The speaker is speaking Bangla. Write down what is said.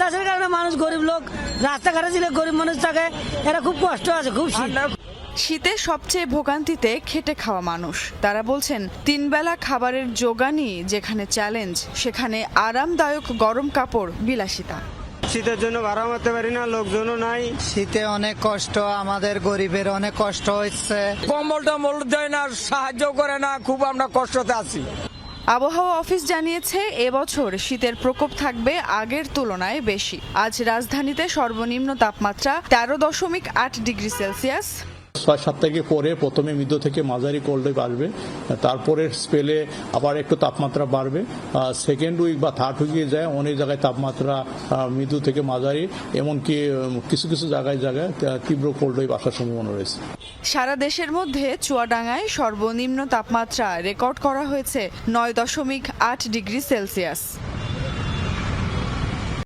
চাষের কারণে মানুষ গরিব লোক, রাস্তাঘাটে ছিল গরিব মানুষ থাকে, এরা খুব কষ্ট আছে, খুব শীত। শীতে সবচেয়ে ভোগান্তিতে খেটে খাওয়া মানুষ। তারা বলছেন 3 বেলা খাবারের জোগানই যেখানে চ্যালেঞ্জ, সেখানে আরামদায়ক গরম কাপড় বিলাসিতা। শীতের জন্য ভাড়া মারতে পারি না, লোকজনও নাই। শীতে অনেক কষ্ট, আমাদের গরিবের অনেক কষ্ট হচ্ছে। কম্বল টম্বল দেয় না, সাহায্য করে না, খুব আমরা কষ্টতে আছি। আবহাওয়া অফিস জানিয়েছে এবছর শীতের প্রকোপ থাকবে আগের তুলনায় বেশি। আজ রাজধানীতে সর্বনিম্ন তাপমাত্রা 13.8 ডিগ্রি সেলসিয়াস। 6-7 থেকে পরে প্রথমে মৃদু থেকে মাঝারি কোল্ড ওয়েভ আসবে, তারপরে স্পেলে আবার একটু তাপমাত্রা বাড়বে। সেকেন্ড উইক বা থার্ড উইকে যায় অনেক জায়গায় তাপমাত্রা মৃদু থেকে মাঝারি, এমনকি কিছু কিছু জায়গায় তীব্র কোল্ড ওয়েভ আসার সম্ভাবনা রয়েছে। সারা দেশের মধ্যে চুয়াডাঙ্গায় সর্বনিম্ন তাপমাত্রা রেকর্ড করা হয়েছে 9.8 ডিগ্রি সেলসিয়াস।